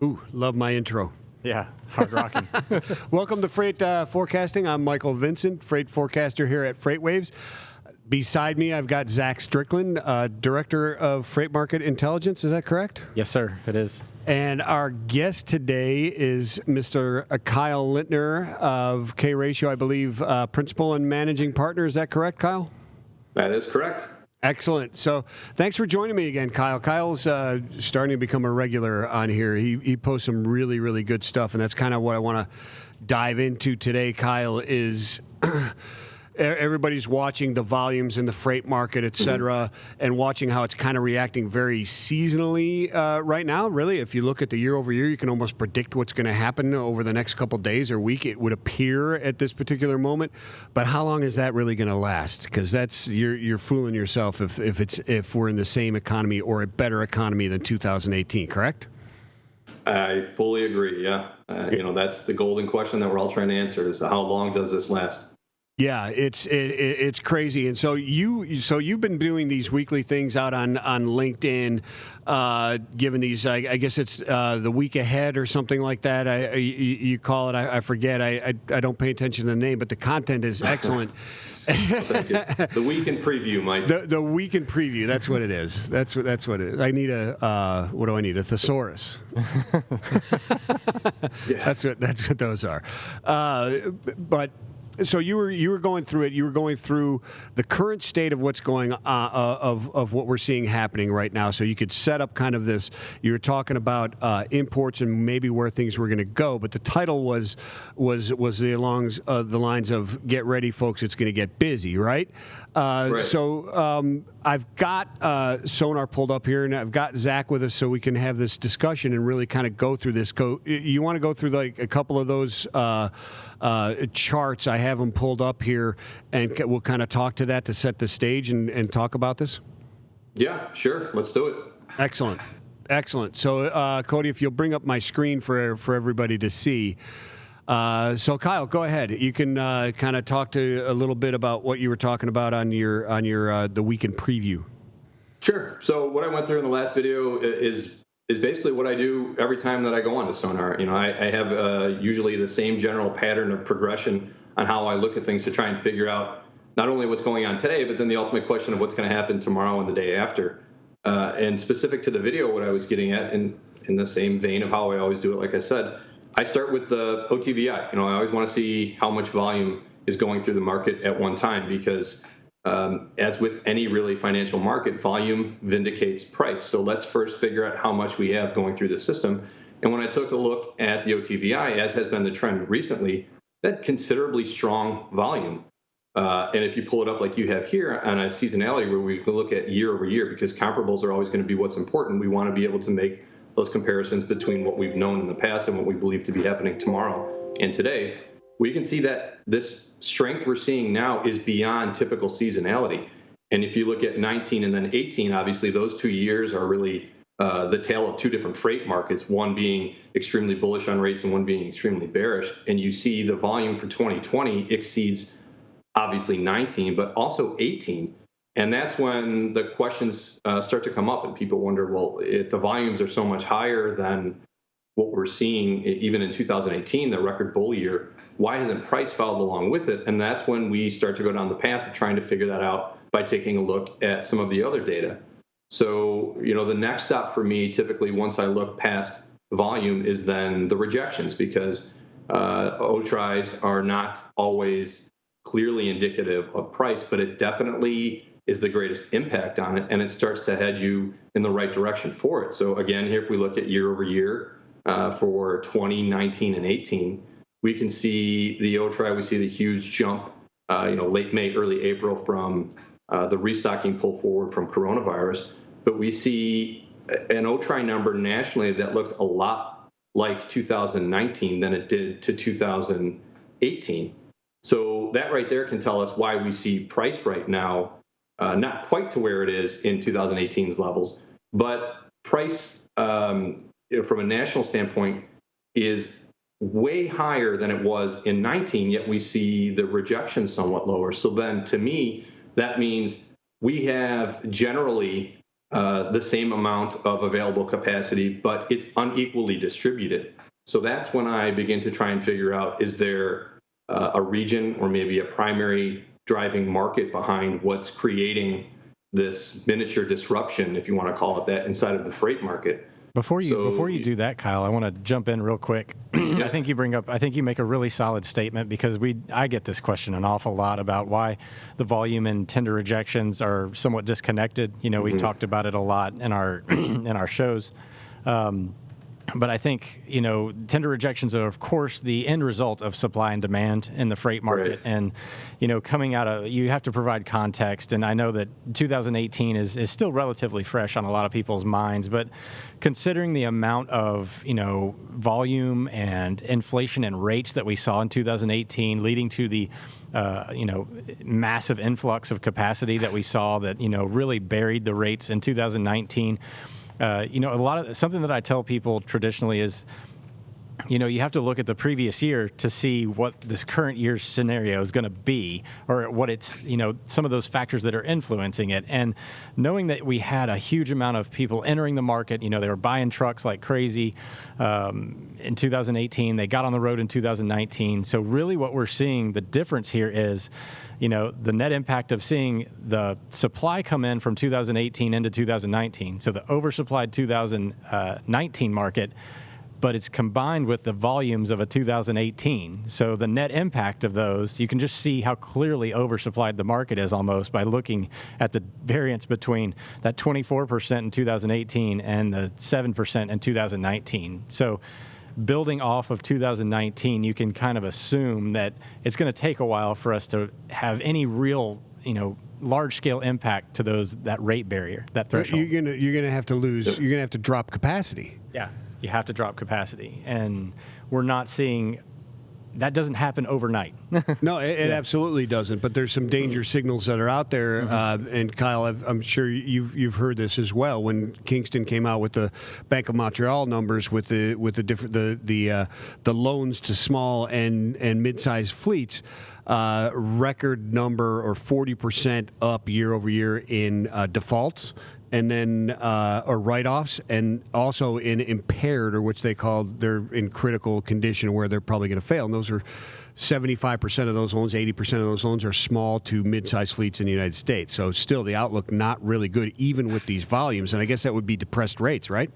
Ooh, love my intro. Yeah, hard rocking. Welcome to Freight Forecasting. I'm Michael Vincent, freight forecaster here at FreightWaves. Beside me, I've got Zach Strickland, Director of Freight Market Intelligence. Is that correct? Yes, sir, it is. And our guest today is Mr. Kyle Lintner of K-Ratio, I believe, Principal and Managing Partner. Is that correct, Kyle? That is correct. Excellent. So thanks for joining me again, Kyle. Kyle's starting to become a regular on here. He posts some really, really good stuff, and that's kind of what I want to dive into today, Kyle, is everybody's watching the volumes in the freight market, et cetera, and watching how it's kind of reacting very seasonally right now. Really, if you look at the year over year, you can almost predict what's going to happen over the next couple days or week. It would appear at this particular moment, but how long is that really going to last? Because that's you're fooling yourself if we're in the same economy or a better economy than 2018. Correct? I fully agree. Yeah, that's the golden question that we're all trying to answer: is how long does this last? Yeah, it's crazy, and so you've been doing these weekly things out on LinkedIn, giving these. I guess it's the week ahead or something like that. You call it. I forget. I don't pay attention to the name, but the content is excellent. The week in preview, Mike. The week in preview. That's what it is. That's what it is. I need a what do I need? A thesaurus. Yeah. That's what those are. But. So you were going through it. You were going through the current state of what's going on, of what we're seeing happening right now. So you could set up kind of this. You were talking about imports and maybe where things were going to go. But the title was along the lines of "Get ready, folks! It's going to get busy." Right. Right. So I've got Sonar pulled up here, and I've got Zach with us, so we can have this discussion and really kind of go through this. You want to go through like a couple of those charts? I have them pulled up here, and we'll kind of talk to that to set the stage and talk about this. Yeah, sure. Let's do it. Excellent. So, Cody, if you'll bring up my screen for everybody to see. So, Kyle, go ahead. You can kind of talk to a little bit about what you were talking about on your the weekend preview. Sure. So what I went through in the last video is basically what I do every time that I go onto Sonar. I have usually the same general pattern of progression on how I look at things to try and figure out not only what's going on today, but then the ultimate question of what's going to happen tomorrow and the day after. And specific to the video, what I was getting at, in the same vein of how I always do it, like I said, I start with the OTVI. I always want to see how much volume is going through the market at one time because as with any really financial market, volume vindicates price. So let's first figure out how much we have going through the system. And when I took a look at the OTVI, as has been the trend recently, that considerably strong volume. And if you pull it up like you have here on a seasonality where we can look at year over year, because comparables are always going to be what's important, we want to be able to make those comparisons between what we've known in the past and what we believe to be happening tomorrow and today. We can see that this strength we're seeing now is beyond typical seasonality. And if you look at 19 and then 18, obviously those 2 years are really the tale of two different freight markets, one being extremely bullish on rates and one being extremely bearish. And you see the volume for 2020 exceeds obviously 19, but also 18. And that's when the questions start to come up and people wonder, well, if the volumes are so much higher than what we're seeing even in 2018, the record bull year, why hasn't price followed along with it? And that's when we start to go down the path of trying to figure that out by taking a look at some of the other data. So, the next stop for me, typically once I look past volume, is then the rejections, because OTRIs are not always clearly indicative of price, but it definitely is the greatest impact on it, and it starts to head you in the right direction for it. So again, here if we look at year over year for 2019 and 18, we can see the OTRI, we see the huge jump, late May, early April from the restocking pull forward from coronavirus. But we see an OTRI number nationally that looks a lot like 2019 than it did to 2018. So that right there can tell us why we see price right now not quite to where it is in 2018's levels, but price from a national standpoint is way higher than it was in 19, yet we see the rejection somewhat lower. So then to me, that means we have generally the same amount of available capacity, but it's unequally distributed. So that's when I begin to try and figure out, is there a region or maybe a primary driving market behind what's creating this miniature disruption, if you want to call it that, inside of the freight market. Before you do that, Kyle, I want to jump in real quick. I think you make a really solid statement, because I get this question an awful lot about why the volume and tender rejections are somewhat disconnected. We've talked about it a lot in our in our shows. But I think, tender rejections are, of course, the end result of supply and demand in the freight market. Right. And, coming out of, you have to provide context. And I know that 2018 is still relatively fresh on a lot of people's minds. But considering the amount of, volume and inflation and rates that we saw in 2018, leading to the massive influx of capacity that we saw that, really buried the rates in 2019. Something that I tell people traditionally is, you have to look at the previous year to see what this current year's scenario is going to be, or what it's, some of those factors that are influencing it. And knowing that we had a huge amount of people entering the market, they were buying trucks like crazy in 2018. They got on the road in 2019. So really what we're seeing, the difference here is, the net impact of seeing the supply come in from 2018 into 2019. So the oversupplied 2019 market, but it's combined with the volumes of a 2018. So the net impact of those, you can just see how clearly oversupplied the market is almost by looking at the variance between that 24% in 2018 and the 7% in 2019. So building off of 2019, you can kind of assume that it's going to take a while for us to have any real, large-scale impact to that rate barrier, that threshold. You're gonna have to lose. You're gonna have to drop capacity. Yeah, you have to drop capacity, and we're not seeing. That doesn't happen overnight. No, it absolutely doesn't. But there's some danger signals that are out there. And Kyle, I'm sure you've heard this as well. When Kingston came out with the Bank of Montreal numbers with the loans to small and mid-sized fleets, record number or 40% up year over year in defaults. And then or write-offs, and also in impaired, or which they call, they're in critical condition where they're probably going to fail. And those are 75% of those loans, 80% of those loans are small to mid-sized fleets in the United States. So still the outlook not really good, even with these volumes. And I guess that would be depressed rates, right?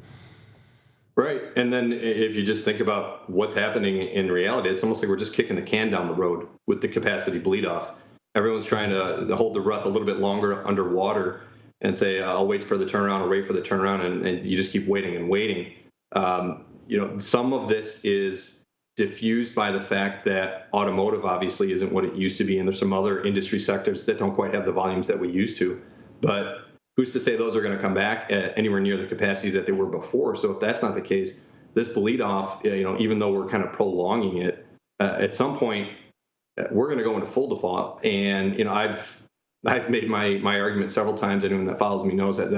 Right. And then if you just think about what's happening in reality, it's almost like we're just kicking the can down the road with the capacity bleed off. Everyone's trying to hold the breath a little bit longer underwater and say, I'll wait for the turnaround or wait for the turnaround, and you just keep waiting and waiting. Some of this is diffused by the fact that automotive obviously isn't what it used to be, and there's some other industry sectors that don't quite have the volumes that we used to. But who's to say those are going to come back at anywhere near the capacity that they were before? So if that's not the case, this bleed off, even though we're kind of prolonging it, at some point we're going to go into full default. And I've made my argument several times. Anyone that follows me knows that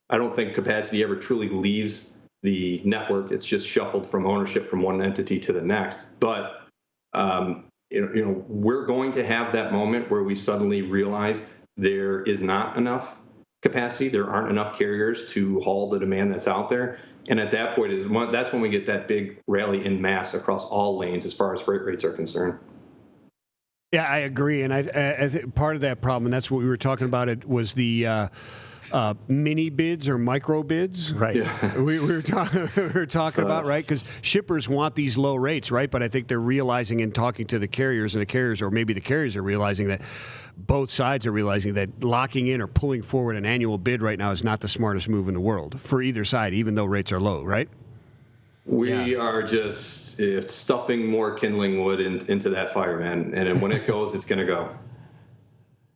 I don't think capacity ever truly leaves the network. It's just shuffled from ownership from one entity to the next. But we're going to have that moment where we suddenly realize there is not enough capacity. There aren't enough carriers to haul the demand that's out there. And at that point, that's when we get that big rally in mass across all lanes as far as freight rates are concerned. Yeah, I agree. And I think part of that problem, and that's what we were talking about, it was the mini bids or micro bids. Right. Yeah. we were talking about, right? Because shippers want these low rates, right? But I think they're realizing in talking to the carriers, and the carriers, or maybe the carriers are realizing that both sides are realizing that locking in or pulling forward an annual bid right now is not the smartest move in the world for either side, even though rates are low, right? We are just stuffing more kindling wood into that fire, man. And when it goes, it's going to go.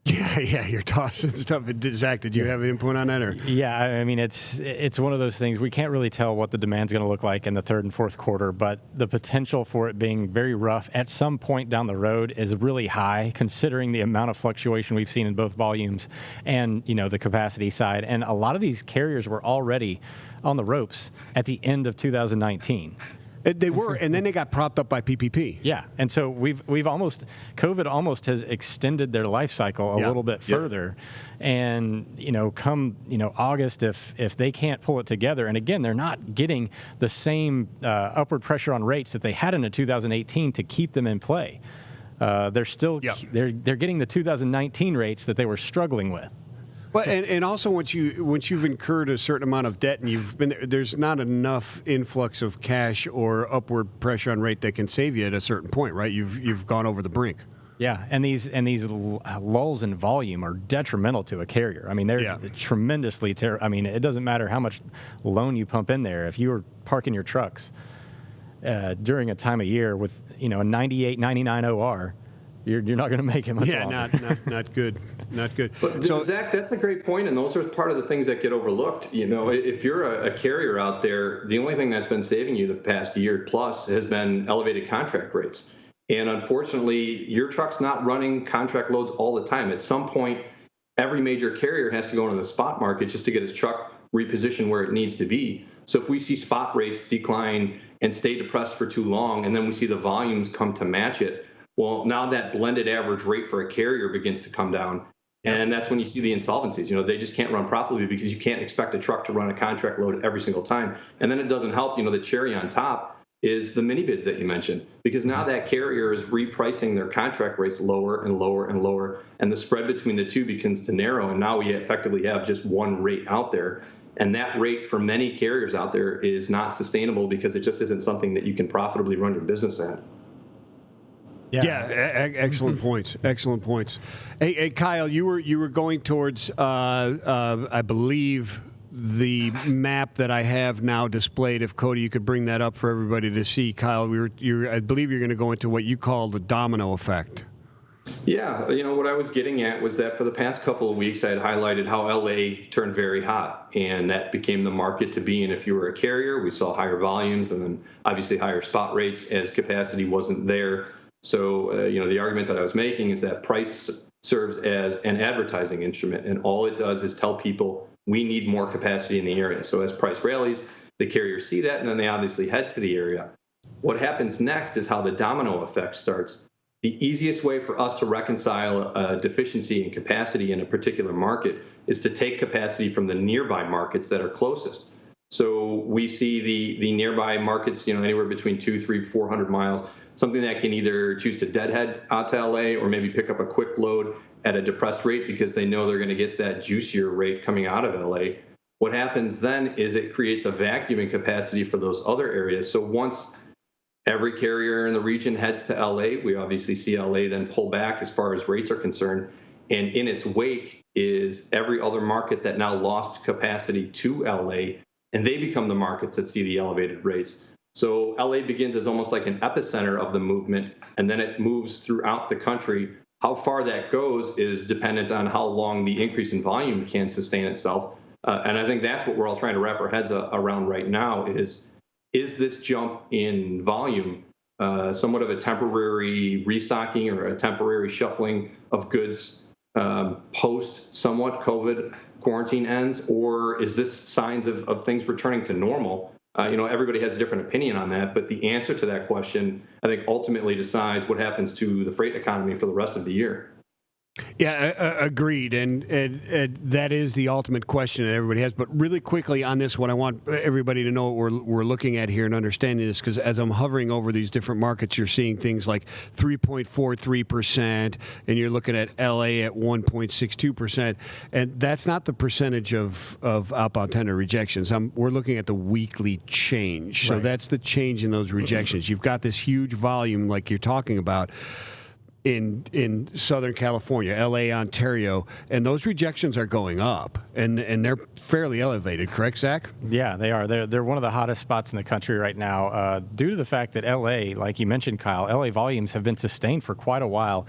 Yeah, you're tossing stuff. Zach, did you have an input on that? Or? Yeah, I mean, it's one of those things. We can't really tell what the demand's going to look like in the third and fourth quarter, but the potential for it being very rough at some point down the road is really high, considering the amount of fluctuation we've seen in both volumes and, the capacity side. And a lot of these carriers were already on the ropes at the end of 2019. They were, and then they got propped up by PPP. Yeah, and so COVID almost has extended their life cycle a little bit further, and come August, if they can't pull it together, and again they're not getting the same upward pressure on rates that they had in 2018 to keep them in play. They're still they're getting the 2019 rates that they were struggling with. Well, and also once you've incurred a certain amount of debt and there's not enough influx of cash or upward pressure on rate that can save you at a certain point, right? You've gone over the brink. Yeah, and these lulls in volume are detrimental to a carrier. I mean, they're tremendously I mean, it doesn't matter how much loan you pump in there. If you were parking your trucks during a time of year with a 98, 99 OR, you're not going to make it much longer. not good. Not good. But so, Zach, that's a great point, and those are part of the things that get overlooked. If you're a carrier out there, the only thing that's been saving you the past year plus has been elevated contract rates. And unfortunately, your truck's not running contract loads all the time. At some point, every major carrier has to go into the spot market just to get his truck repositioned where it needs to be. So if we see spot rates decline and stay depressed for too long, and then we see the volumes come to match it, well, now that blended average rate for a carrier begins to come down. And that's when you see the insolvencies. They just can't run profitably because you can't expect a truck to run a contract load every single time. And then it doesn't help, the cherry on top is the mini bids that you mentioned, because now that carrier is repricing their contract rates lower and lower and lower, and the spread between the two begins to narrow. And now we effectively have just one rate out there. And that rate for many carriers out there is not sustainable because it just isn't something that you can profitably run your business at. Excellent points. Excellent points. Hey, Kyle, you were going towards, I believe, the map that I have now displayed. If Cody, you could bring that up for everybody to see. Kyle, I believe you're going to go into what you call the domino effect. Yeah, what I was getting at was that for the past couple of weeks, I had highlighted how LA turned very hot, and that became the market to be in if you were a carrier. We saw higher volumes and then obviously higher spot rates as capacity wasn't there. So, the argument that I was making is that price serves as an advertising instrument, and all it does is tell people we need more capacity in the area. So as price rallies, the carriers see that, and then they obviously head to the area. What happens next is how the domino effect starts. The easiest way for us to reconcile a deficiency in capacity in a particular market is to take capacity from the nearby markets that are closest. So we see the nearby markets, anywhere between 200, 300, 400 miles, something that can either choose to deadhead out to LA or maybe pick up a quick load at a depressed rate because they know they're going to get that juicier rate coming out of LA. What happens then is it creates a vacuum in capacity for those other areas. So once every carrier in the region heads to LA, we obviously see LA then pull back as far as rates are concerned. And in its wake is every other market that now lost capacity to LA, and they become the markets that see the elevated rates. So LA begins as almost like an epicenter of the movement, and then it moves throughout the country. How far that goes is dependent on how long the increase in volume can sustain itself. And I think that's what we're all trying to wrap our heads around right now is this jump in volume somewhat of a temporary restocking or a temporary shuffling of goods post somewhat COVID quarantine ends, or is this signs of things returning to normal? Everybody has a different opinion on that, but the answer to that question, I think, ultimately decides what happens to the freight economy for the rest of the year. Yeah, agreed. And that is the ultimate question that everybody has. But really quickly on this one, I want everybody to know what we're looking at here and understanding this, because as I'm hovering over these different markets, you're seeing things like 3.43%, and you're looking at LA at 1.62%. And that's not the percentage of outbound tender rejections. We're looking at the weekly change. So that's the change in those rejections. You've got this huge volume like you're talking about in Southern California, LA, Ontario, and those rejections are going up, and they're fairly elevated, correct, Zach? Yeah, they are. They're one of the hottest spots in the country right now due to the fact that LA, like you mentioned, Kyle, LA volumes have been sustained for quite a while,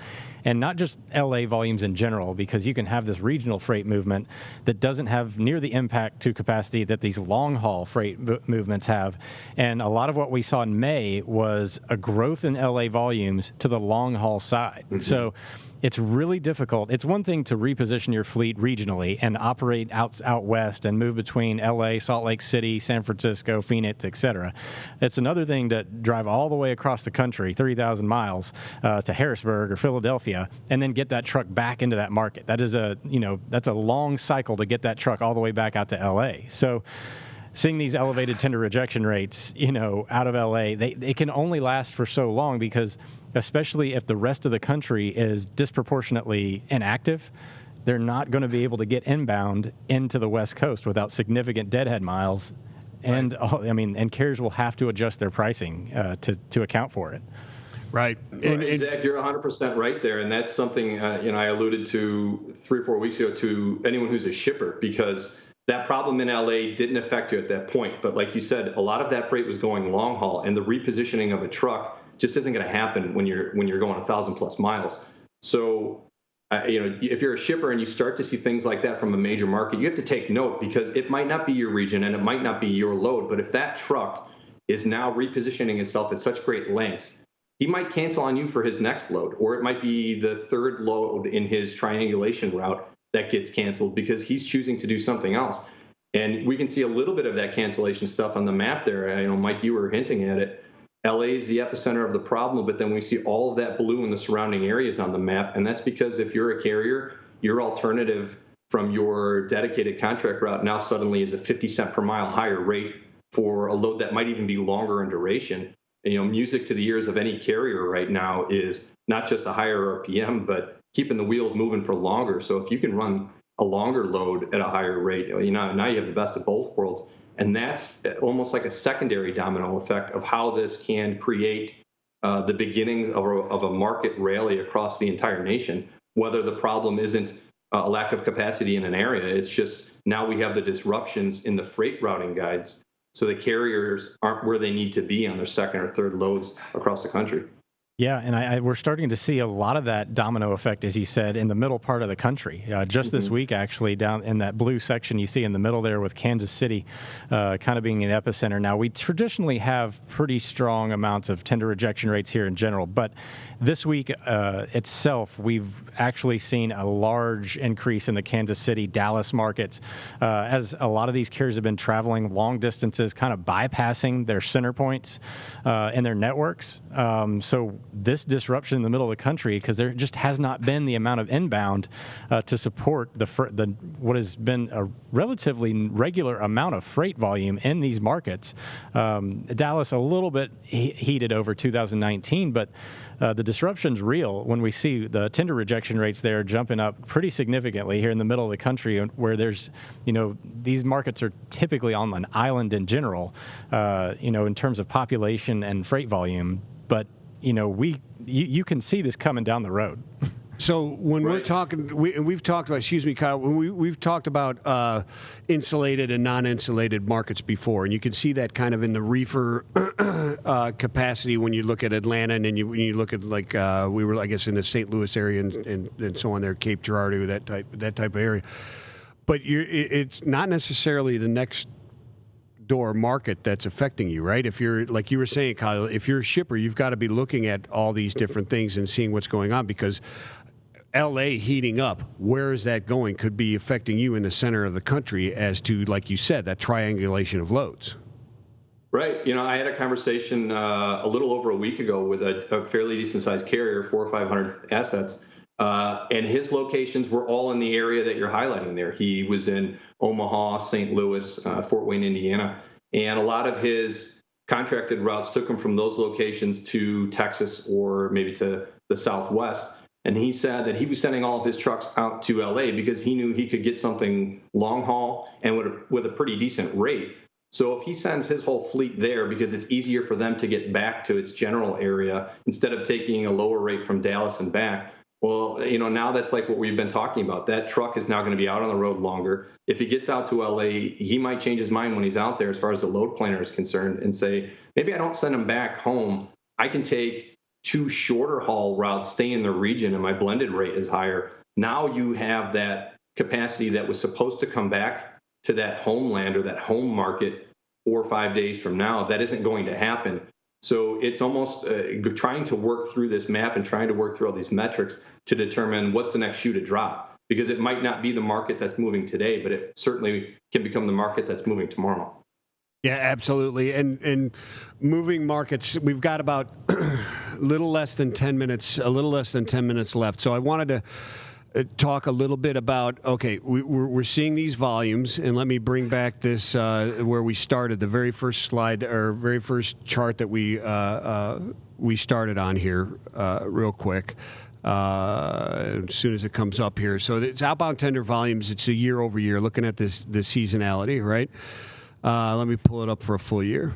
and not just LA volumes in general, because you can have this regional freight movement that doesn't have near the impact to capacity that these long-haul freight movements have. And a lot of what we saw in May was a growth in LA volumes to the long-haul side. Mm-hmm. So it's really difficult. It's one thing to reposition your fleet regionally and operate out west and move between LA, Salt Lake City, San Francisco, Phoenix, etc. It's another thing to drive all the way across the country, 3,000 miles, to Harrisburg or Philadelphia, and then get that truck back into that market. That is that's a long cycle to get that truck all the way back out to LA. So seeing these elevated tender rejection rates, out of LA, they can only last for so long, because especially if the rest of the country is disproportionately inactive, they're not going to be able to get inbound into the West Coast without significant deadhead miles. And and carriers will have to adjust their pricing to account for it. Right. And Zach, you're 100% right there. And that's something, I alluded to 3 or 4 weeks ago to anyone who's a shipper, because that problem in LA didn't affect you at that point. But like you said, a lot of that freight was going long haul, and the repositioning of a truck just isn't going to happen when you're going 1,000+ miles. So, if you're a shipper and you start to see things like that from a major market, you have to take note, because it might not be your region and it might not be your load. But if that truck is now repositioning itself at such great lengths, he might cancel on you for his next load, or it might be the third load in his triangulation route that gets canceled because he's choosing to do something else. And we can see a little bit of that cancellation stuff on the map there. Mike, you were hinting at it. LA is the epicenter of the problem, but then we see all of that blue in the surrounding areas on the map. And that's because if you're a carrier, your alternative from your dedicated contract route now suddenly is a 50 cent per mile higher rate for a load that might even be longer in duration. And, music to the ears of any carrier right now is not just a higher RPM, but keeping the wheels moving for longer. So if you can run a longer load at a higher rate, now you have the best of both worlds. And that's almost like a secondary domino effect of how this can create the beginnings of a market rally across the entire nation, whether the problem isn't a lack of capacity in an area. It's just now we have the disruptions in the freight routing guides, so the carriers aren't where they need to be on their second or third loads across the country. Yeah, and we're starting to see a lot of that domino effect, as you said, in the middle part of the country. Just this week, actually, down in that blue section you see in the middle there with Kansas City kind of being an epicenter. Now, we traditionally have pretty strong amounts of tender rejection rates here in general, but this week itself, we've actually seen a large increase in the Kansas City, Dallas markets, as a lot of these carriers have been traveling long distances, kind of bypassing their center points and their networks. So this disruption in the middle of the country, because there just has not been the amount of inbound to support the what has been a relatively regular amount of freight volume in these markets. Dallas a little bit heated over 2019, but the disruption's real when we see the tender rejection rates there jumping up pretty significantly here in the middle of the country, where there's, these markets are typically on an island in general, in terms of population and freight volume. But you can see this coming down the road. So when we're talking, we've talked about, excuse me, Kyle, we've talked about insulated and non-insulated markets before, and you can see that kind of in the reefer capacity when you look at Atlanta, and then when you look at we were, I guess, in the St. Louis area and so on there, Cape Girardeau, that type of area. But it's not necessarily the next door market that's affecting you, right? If you're, like you were saying, Kyle, if you're a shipper, you've got to be looking at all these different things and seeing what's going on, because LA heating up, where is that going, could be affecting you in the center of the country as to, like you said, that triangulation of loads. Right. I had a conversation a little over a week ago with a fairly decent sized carrier, 400 or 500 assets. And his locations were all in the area that you're highlighting there. He was in Omaha, St. Louis, Fort Wayne, Indiana. And a lot of his contracted routes took him from those locations to Texas or maybe to the Southwest. And he said that he was sending all of his trucks out to LA because he knew he could get something long haul and with a pretty decent rate. So if he sends his whole fleet there because it's easier for them to get back to its general area instead of taking a lower rate from Dallas and back, well, now that's like what we've been talking about. That truck is now going to be out on the road longer. If he gets out to LA, he might change his mind when he's out there as far as the load planner is concerned and say, maybe I don't send him back home. I can take 2 shorter haul routes, stay in the region, and my blended rate is higher. Now you have that capacity that was supposed to come back to that homeland or that home market 4 or 5 days from now. That isn't going to happen. So it's almost trying to work through this map and trying to work through all these metrics to determine what's the next shoe to drop. Because it might not be the market that's moving today, but it certainly can become the market that's moving tomorrow. Yeah, absolutely. And moving markets, we've got about a little less than 10 minutes left. So I wanted to talk a little bit about, okay, we're seeing these volumes, and let me bring back this where we started, the very first slide or very first chart that we started on here real quick. As soon as it comes up here. So it's outbound tender volumes. It's a year over year, looking at the seasonality, right? Let me pull it up for a full year.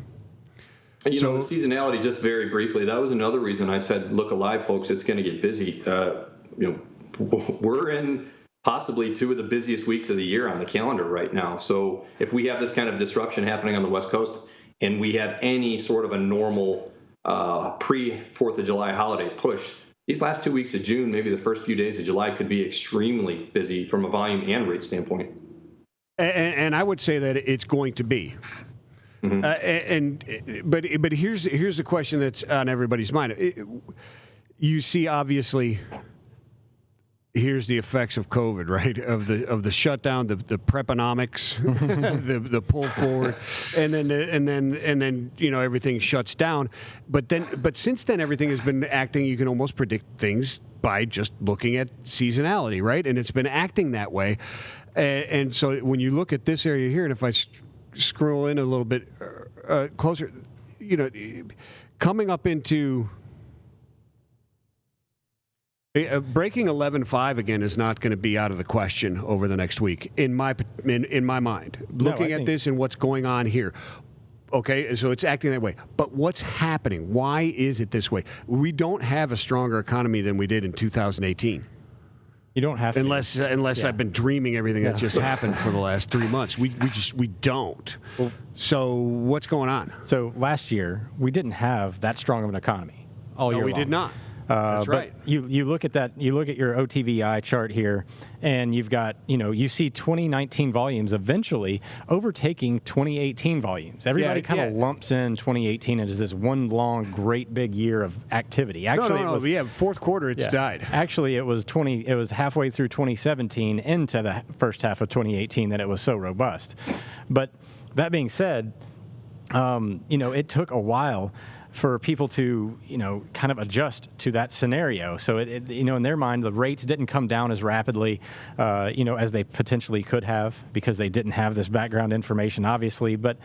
You know, seasonality, just very briefly, that was another reason I said, look alive, folks, it's going to get busy. We're in possibly 2 of the busiest weeks of the year on the calendar right now. So if we have this kind of disruption happening on the West Coast and we have any sort of a normal pre-4th of July holiday push, these last 2 weeks of June, maybe the first few days of July, could be extremely busy from a volume and rate standpoint. And I would say that it's going to be. Mm-hmm. But here's the question that's on everybody's mind. You see, obviously, here's the effects of COVID, right? Of the shutdown, the preponomics, the pull forward, and then everything shuts down. But since then, everything has been acting. You can almost predict things by just looking at seasonality, right? And it's been acting that way. And so when you look at this area here, and if I scroll in a little bit closer, coming up into breaking 11.5 again is not going to be out of the question over the next week in my mind. Looking at this and what's going on here. Okay, so it's acting that way. But what's happening? Why is it this way? We don't have a stronger economy than we did in 2018. You don't have to. Unless I've been dreaming everything that's just happened for the last 3 months. We don't. Well, so what's going on? So last year, we didn't have that strong of an economy all year long. We did not. That's right. You look at that. You look at your OTVI chart here, and you've got you see 2019 volumes eventually overtaking 2018 volumes. Everybody kind of lumps in 2018 as this one long, great big year of activity. Actually, no. Fourth quarter, it's died. Actually, it was halfway through 2017 into the first half of 2018 that it was so robust. But that being said, it took a while for people to, kind of adjust to that scenario. So, in their mind, the rates didn't come down as rapidly, as they potentially could have because they didn't have this background information, obviously. But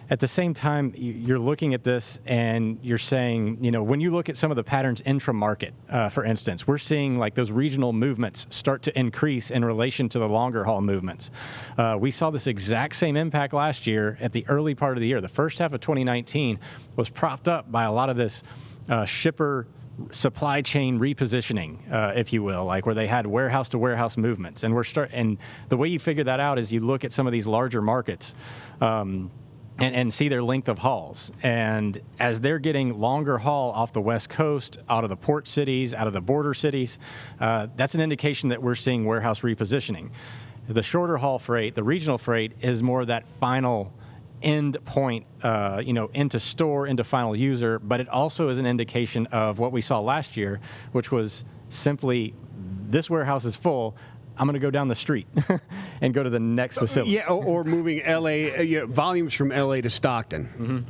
at the same time, you're looking at this and you're saying, when you look at some of the patterns intra-market, for instance, we're seeing like those regional movements start to increase in relation to the longer haul movements. We saw this exact same impact last year at the early part of the year. The first half of 2019 was propped up by a lot of this shipper supply chain repositioning, if you will, like where they had warehouse to warehouse movements. And and the way you figure that out is you look at some of these larger markets, and see their length of hauls. And as they're getting longer haul off the West Coast, out of the port cities, out of the border cities, that's an indication that we're seeing warehouse repositioning. The shorter haul freight, the regional freight, is more that final end point, into store, into final user, but it also is an indication of what we saw last year, which was simply this warehouse is full, I'm going to go down the street and go to the next facility. Yeah, or moving LA volumes from LA to Stockton,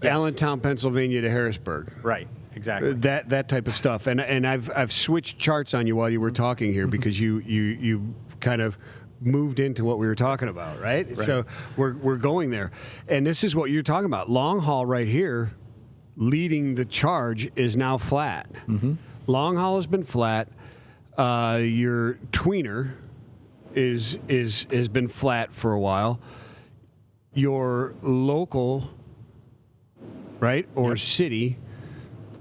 Yes. Allentown, Pennsylvania to Harrisburg. Right, exactly. That type of stuff. And I've switched charts on you while you were talking here because you kind of moved into what we were talking about, right? So we're going there, and this is what you're talking about. Long haul right here, leading the charge, is now flat. Long haul has been flat. Your tweener has been flat for a while. Your local, right, or city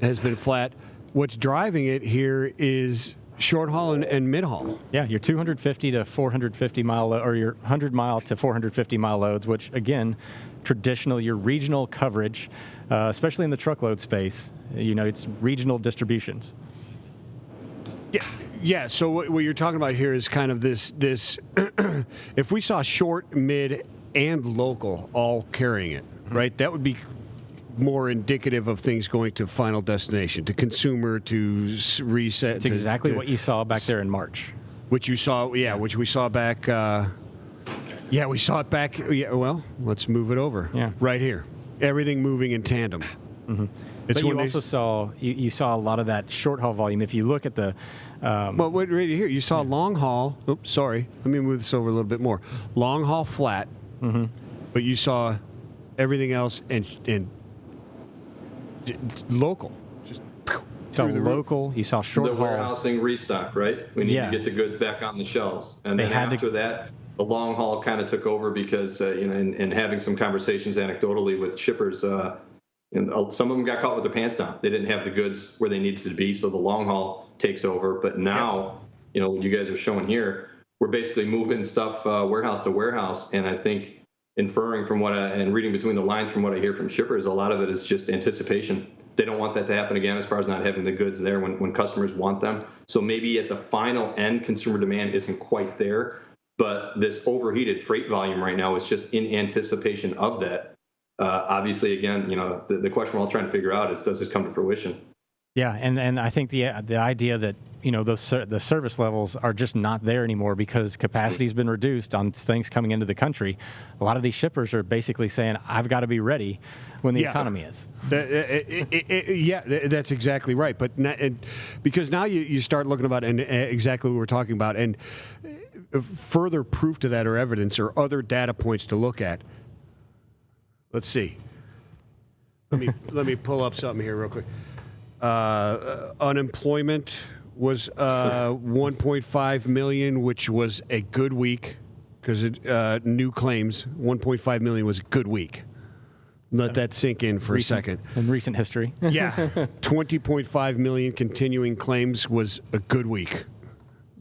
has been flat. What's driving it here is short haul and mid haul. Yeah, your 250 to 450 mile, or your 100 mile to 450 mile loads, which again, traditionally your regional coverage, especially in the truckload space, it's regional distributions. Yeah. So what you're talking about here is kind of this. If we saw short, mid, and local all carrying it, right? That would be more indicative of things going to final destination, to consumer, to reset. It's exactly what you saw back there in March. Which you saw, which we saw back. We saw it back. Yeah, well, let's move it over. Yeah. Right here. Everything moving in tandem. Mm-hmm. But you also saw you saw a lot of that short haul volume. If you look at the well, wait, right here, you saw long haul. Oops, sorry. Let me move this over a little bit more. Long haul flat, but you saw everything else and local. Just you saw local. You saw short haul. The warehousing restock, right? We need to get the goods back on the shelves, and then after that, the long haul kind of took over because in having some conversations anecdotally with shippers. And some of them got caught with their pants down. They didn't have the goods where they needed to be, so the long haul takes over. But now, what you guys are showing here, we're basically moving stuff warehouse to warehouse. And I think inferring from and reading between the lines from what I hear from shippers, a lot of it is just anticipation. They don't want that to happen again as far as not having the goods there when customers want them. So maybe at the final end, consumer demand isn't quite there. But this overheated freight volume right now is just in anticipation of that. Obviously, again, the question we're all trying to figure out is, does this come to fruition? Yeah, and I think the idea that the service levels are just not there anymore because capacity's been reduced on things coming into the country. A lot of these shippers are basically saying, "I've got to be ready when the economy is." That's exactly right. But because now you start looking about and exactly what we're talking about, and further proof to that or evidence or other data points to look at. Let's see. Let me pull up something here real quick. Unemployment was 1.5 million, which was a good week because new claims 1.5 million was a good week. Let that sink in for a second. In recent history. 20.5 million continuing claims was a good week.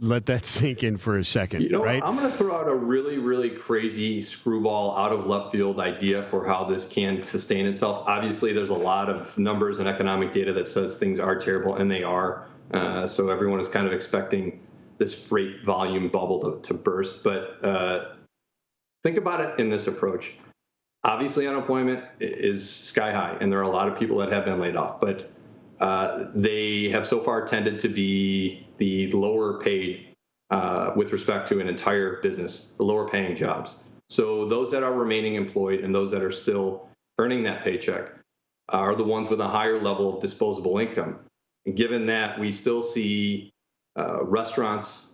Let that sink in for a second, right? I'm going to throw out a really, really crazy screwball out of left field idea for how this can sustain itself. Obviously, there's a lot of numbers and economic data that says things are terrible, and they are. So everyone is kind of expecting this freight volume bubble to burst. But think about it in this approach. Obviously, unemployment is sky high, and there are a lot of people that have been laid off. But they have so far tended to be the lower paid with respect to an entire business, the lower paying jobs. So those that are remaining employed and those that are still earning that paycheck are the ones with a higher level of disposable income. And given that we still see restaurants,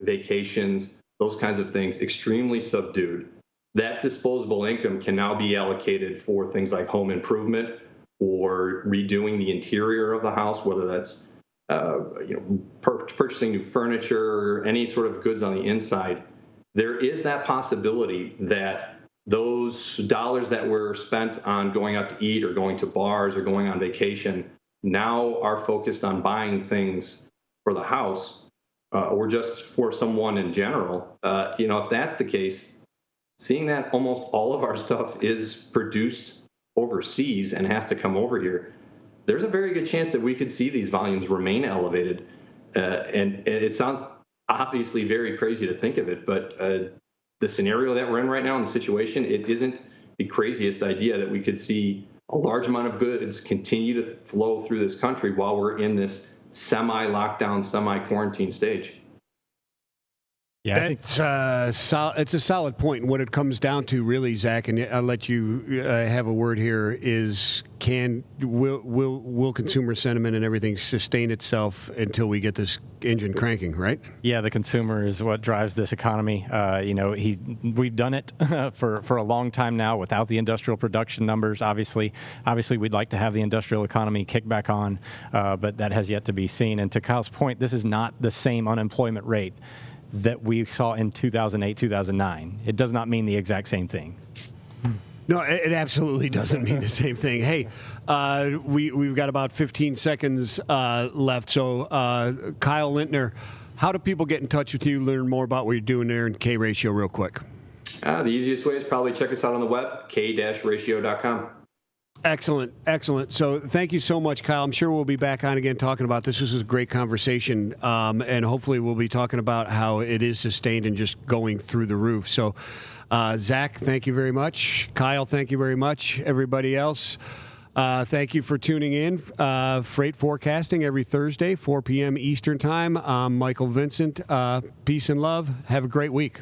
vacations, those kinds of things extremely subdued, that disposable income can now be allocated for things like home improvement or redoing the interior of the house, whether that's purchasing new furniture or any sort of goods on the inside. There is that possibility that those dollars that were spent on going out to eat or going to bars or going on vacation now are focused on buying things for the house or just for someone in general. If that's the case, seeing that almost all of our stuff is produced overseas and has to come over here, there's a very good chance that we could see these volumes remain elevated. And it sounds obviously very crazy to think of it, but the scenario that we're in right now in the situation, it isn't the craziest idea that we could see a large amount of goods continue to flow through this country while we're in this semi-lockdown, semi-quarantine stage. Yeah, it's a solid point. And what it comes down to, really, Zach, and I'll let you have a word here, is will consumer sentiment and everything sustain itself until we get this engine cranking, right? Yeah, the consumer is what drives this economy. We've done it for a long time now without the industrial production numbers. Obviously, we'd like to have the industrial economy kick back on, but that has yet to be seen. And to Kyle's point, this is not the same unemployment rate that we saw in 2008, 2009. It does not mean the exact same thing. No, it absolutely doesn't mean the same thing. Hey, we've got about 15 seconds left. So, Kyle Lintner, how do people get in touch with you, learn more about what you're doing there in K-Ratio real quick? The easiest way is probably check us out on the web, k-ratio.com. Excellent, excellent. So thank you so much, Kyle. I'm sure we'll be back on again talking about this. This was a great conversation, and hopefully we'll be talking about how it is sustained and just going through the roof. So, Zach, thank you very much. Kyle, thank you very much. Everybody else, thank you for tuning in. Freight Forecasting every Thursday, 4 p.m. Eastern Time. I'm Michael Vincent. Peace and love. Have a great week.